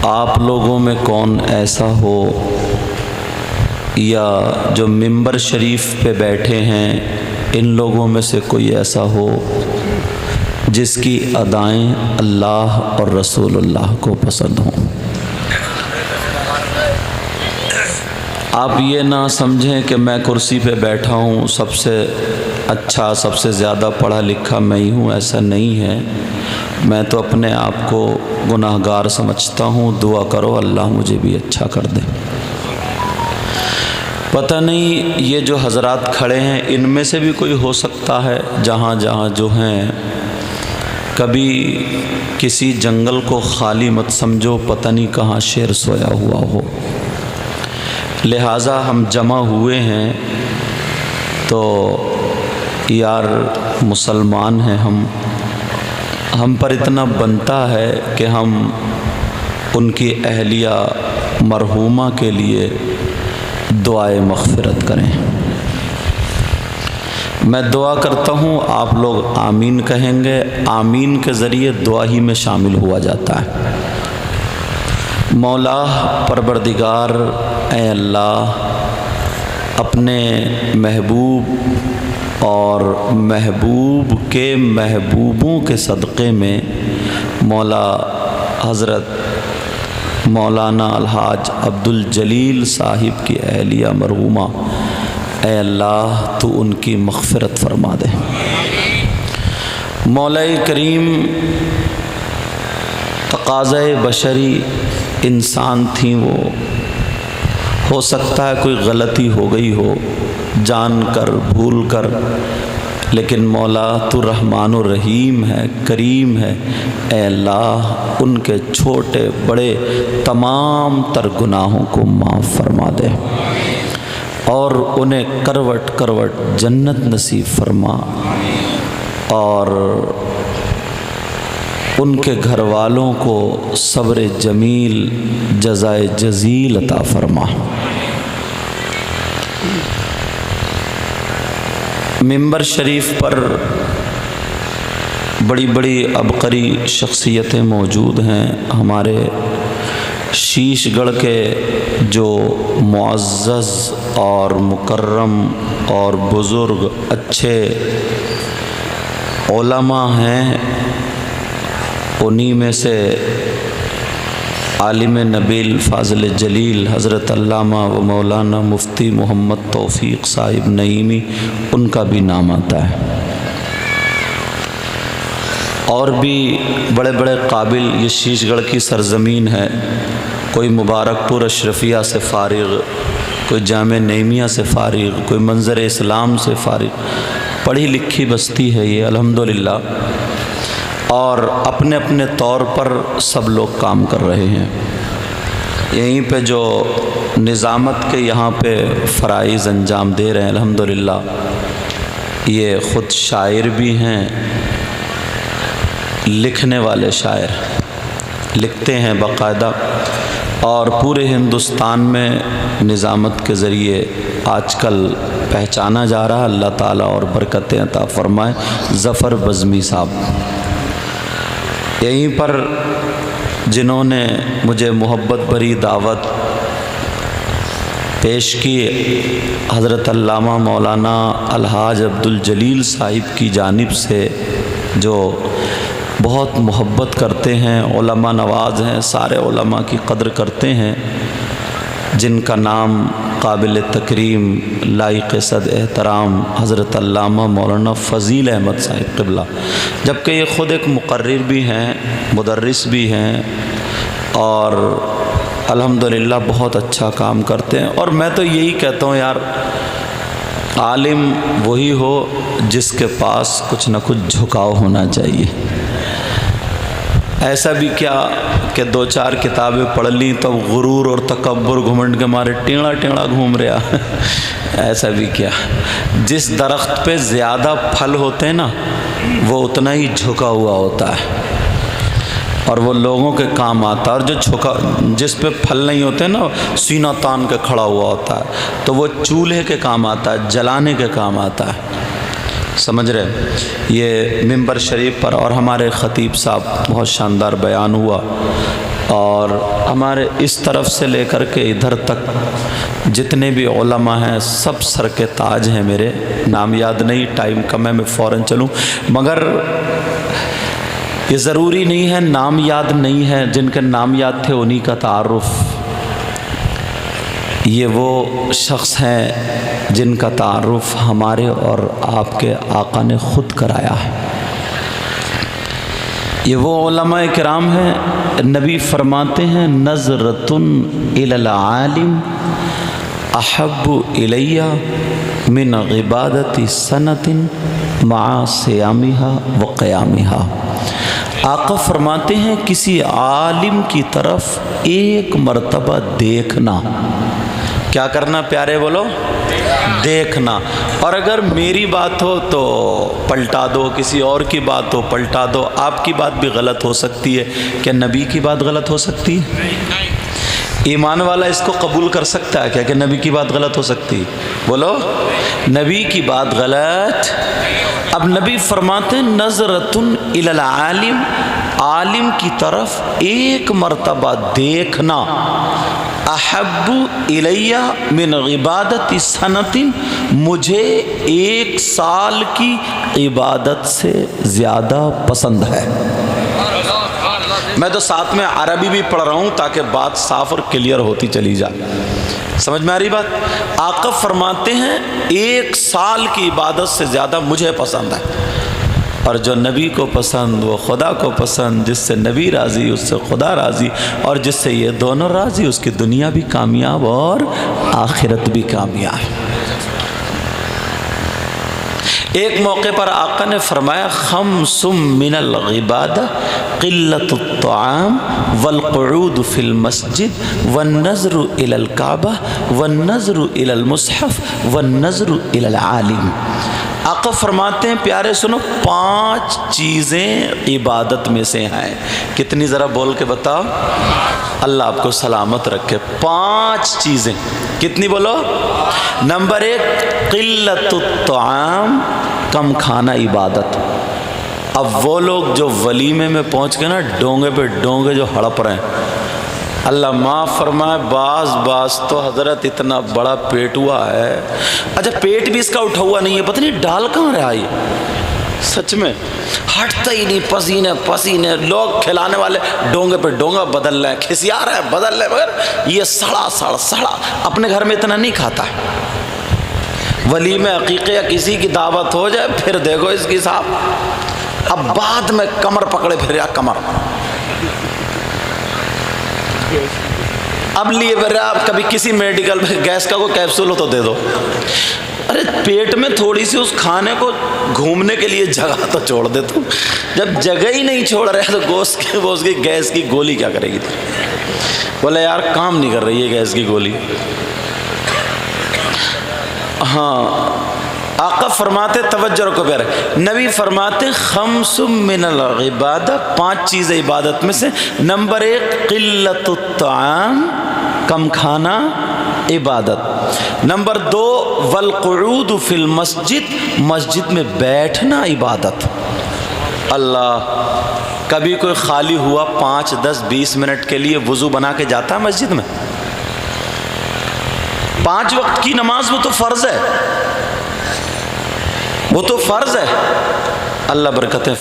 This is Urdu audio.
آپ لوگوں میں کون ایسا ہو یا جو منبر شریف پہ بیٹھے ہیں ان لوگوں میں سے کوئی ایسا ہو جس کی ادائیں اللہ اور رسول اللہ کو پسند ہوں۔ آپ یہ نہ سمجھیں کہ میں کرسی پہ بیٹھا ہوں، سب سے اچھا سب سے زیادہ پڑھا لکھا میں ہی ہوں، ایسا نہیں ہے۔ میں تو اپنے آپ کو گناہ گار سمجھتا ہوں، دعا کرو اللہ مجھے بھی اچھا کر دے۔ پتہ نہیں یہ جو حضرات کھڑے ہیں ان میں سے بھی کوئی ہو سکتا ہے جہاں جہاں جو ہیں، کبھی کسی جنگل کو خالی مت سمجھو، پتہ نہیں کہاں شیر سویا ہوا ہو۔ لہٰذا ہم جمع ہوئے ہیں تو یار مسلمان ہیں ہم پر اتنا بنتا ہے کہ ہم ان کی اہلیہ مرحومہ کے لیے دعائے مغفرت کریں۔ میں دعا کرتا ہوں، آپ لوگ آمین کہیں گے، آمین کے ذریعے دعا ہی میں شامل ہوا جاتا ہے۔ مولا پروردگار اے اللہ، اپنے محبوب اور محبوب کے محبوبوں کے صدقے میں مولا حضرت مولانا الحاج عبدالجلیل صاحب کی اہلیہ مرحومہ اے اللہ تو ان کی مغفرت فرما دے۔ مولا کریم تقاضۂ بشری انسان تھیں، وہ ہو سکتا ہے کوئی غلطی ہو گئی ہو جان کر بھول کر، لیکن مولا تو رحمان و رحیم ہے، کریم ہے، اے اللہ ان کے چھوٹے بڑے تمام تر گناہوں کو معاف فرما دے اور انہیں کروٹ کروٹ جنت نصیب فرما، اور ان کے گھر والوں کو صبر جمیل جزائے جزیل عطا فرما۔ منبر شریف پر بڑی بڑی عبقری شخصیتیں موجود ہیں۔ ہمارے شیش گڑھ کے جو معزز اور مکرم اور بزرگ اچھے علماء ہیں، انہی میں سے عالم نبیل فاضل جلیل حضرت علامہ و مولانا مفتی محمد توفیق صاحب نعیمی، ان کا بھی نام آتا ہے۔ اور بھی بڑے بڑے قابل، یہ شیش گڑھ کی سرزمین ہے، کوئی مبارک پور اشرفیہ سے فارغ، کوئی جامع نعیمیہ سے فارغ، کوئی منظر اسلام سے فارغ، پڑھی لکھی بستی ہے یہ الحمدللہ، اور اپنے اپنے طور پر سب لوگ کام کر رہے ہیں۔ یہیں پہ جو نظامت کے یہاں پہ فرائض انجام دے رہے ہیں الحمدللہ، یہ خود شاعر بھی ہیں، لکھنے والے شاعر لکھتے ہیں باقاعدہ، اور پورے ہندوستان میں نظامت کے ذریعے آج کل پہچانا جا رہا۔ اللہ تعالیٰ اور برکتیں عطا فرمائے۔ ظفر بزمی صاحب یہیں پر جنہوں نے مجھے محبت بھری دعوت پیش کی، حضرت علامہ مولانا الحاج عبدالجلیل صاحب کی جانب سے، جو بہت محبت کرتے ہیں، علماء نواز ہیں، سارے علماء کی قدر کرتے ہیں، جن کا نام قابل تکریم لائق صد احترام حضرت علامہ مولانا فضیل احمد صاحب قبلہ، جبکہ یہ خود ایک مقرر بھی ہیں، مدرس بھی ہیں، اور الحمدللہ بہت اچھا کام کرتے ہیں۔ اور میں تو یہی کہتا ہوں یار، عالم وہی ہو جس کے پاس کچھ نہ کچھ جھکاؤ ہونا چاہیے۔ ایسا بھی کیا کہ دو چار کتابیں پڑھ لیں تو غرور اور تکبر گھمنڈ کے مارے ٹیڑھا ٹیڑھا گھوم رہا ایسا بھی کیا۔ جس درخت پہ زیادہ پھل ہوتے ہیں نا وہ اتنا ہی جھکا ہوا ہوتا ہے اور وہ لوگوں کے کام آتا ہے، اور جس پہ پھل نہیں ہوتے نا سینہ تان کے کھڑا ہوا ہوتا ہے تو وہ چولہے کے کام آتا ہے، جلانے کے کام آتا ہے۔ سمجھ رہے؟ یہ منبر شریف پر اور ہمارے خطیب صاحب بہت شاندار بیان ہوا، اور ہمارے اس طرف سے لے کر کے ادھر تک جتنے بھی علماء ہیں سب سر کے تاج ہیں میرے. نام یاد نہیں، ٹائم کم ہے، میں فوراً چلوں. مگر یہ ضروری نہیں ہے نام یاد نہیں ہے، جن کے نام یاد تھے انہی کا تعارف. یہ وہ شخص ہیں جن کا تعارف ہمارے اور آپ کے آقا نے خود کرایا ہے. یہ وہ علماء کرام ہیں. نبی فرماتے ہیں نظرۃ الی العالم احب الی من عبادت سنۃ مع صیامها وقیامها. آقا فرماتے ہیں کسی عالم کی طرف ایک مرتبہ دیکھنا. کیا کرنا پیارے بولو؟ دیکھنا. اور اگر میری بات ہو تو پلٹا دو، کسی اور کی بات ہو پلٹا دو. آپ کی بات بھی غلط ہو سکتی ہے، کیا نبی کی بات غلط ہو سکتی ہے؟ ایمان والا اس کو قبول کر سکتا ہے کیا کہ نبی کی بات غلط ہو سکتی؟ بولو، نبی کی بات غلط. اب نبی فرماتے ہیں نظرۃ الی العالم، عالم کی طرف ایک مرتبہ دیکھنا احب الی من عبادت سنۃ، مجھے ایک سال کی عبادت سے زیادہ پسند ہے. میں تو ساتھ میں عربی بھی پڑھ رہا ہوں تاکہ بات صاف اور کلیئر ہوتی چلی جائے. سمجھ میں آ رہی بات؟ آقا فرماتے ہیں ایک سال کی عبادت سے زیادہ مجھے پسند ہے. اور جو نبی کو پسند وہ خدا کو پسند. جس سے نبی راضی اس سے خدا راضی، اور جس سے یہ دونوں راضی اس کی دنیا بھی کامیاب اور آخرت بھی کامیاب. ایک موقع پر آقا نے فرمایا خمس من العبادہ قلت الطعام والقعود فی المسجد والنظر الی الکعبہ والنظر الی المصحف والنظر الی العالم. آقا فرماتے ہیں پیارے سنو، 5 چیزیں عبادت میں سے ہیں. کتنی ذرا بول کے بتاؤ؟ اللہ آپ کو سلامت رکھے. 5 چیزیں. کتنی بولو؟ نمبر 1 قلت الطعام، کم کھانا عبادت. اب وہ لوگ جو ولیمے میں پہنچ گئے نا ڈونگے پہ ڈونگے جو ہڑپ رہے ہیں، اللہ معاف فرمائے. بعض تو حضرت اتنا بڑا پیٹ ہوا ہے. اچھا پیٹ بھی اس کا اٹھا ہوا نہیں ہے، پتہ نہیں ڈال کہاں رہا یہ، سچ میں ہٹتا ہی نہیں. پسینے پسینے، لوگ کھلانے والے ڈونگے پہ ڈونگا بدل رہے ہیں، کھسیا رہے ہیں بدل رہے، مگر یہ سڑا اپنے گھر میں اتنا نہیں کھاتا ہے. ولیمے عقیقے یا کسی کی دعوت ہو جائے پھر دیکھو اس کی صاحب. اب بعد میں کمر پکڑے پھر یا کمر اب لیے برے. آپ کبھی کسی میڈیکل میں گیس کا کوئی کیپسول ہو تو دے دو. ارے پیٹ میں تھوڑی سی اس کھانے کو گھومنے کے لیے جگہ تو چھوڑ دے. تو جب جگہ ہی نہیں چھوڑ رہے تو گوشت کی گیس کی گولی کیا کرے گی؟ بولے یار کام نہیں کر رہی ہے گیس کی گولی. ہاں آقا فرماتے توجہ رکھو پیارے. نبی فرماتے خمس من العبادہ، 5 چیزیں عبادت میں سے. نمبر 1 قلت الطعام، کم کھانا عبادت. نمبر 2 والقعود فی المسجد، مسجد میں بیٹھنا عبادت. اللہ، کبھی کوئی خالی ہوا 5 10 20 منٹ کے لیے وضو بنا کے جاتا ہے مسجد میں؟ 5 وقت کی نماز وہ تو فرض ہے، وہ تو فرض ہے. اللہ برکتیں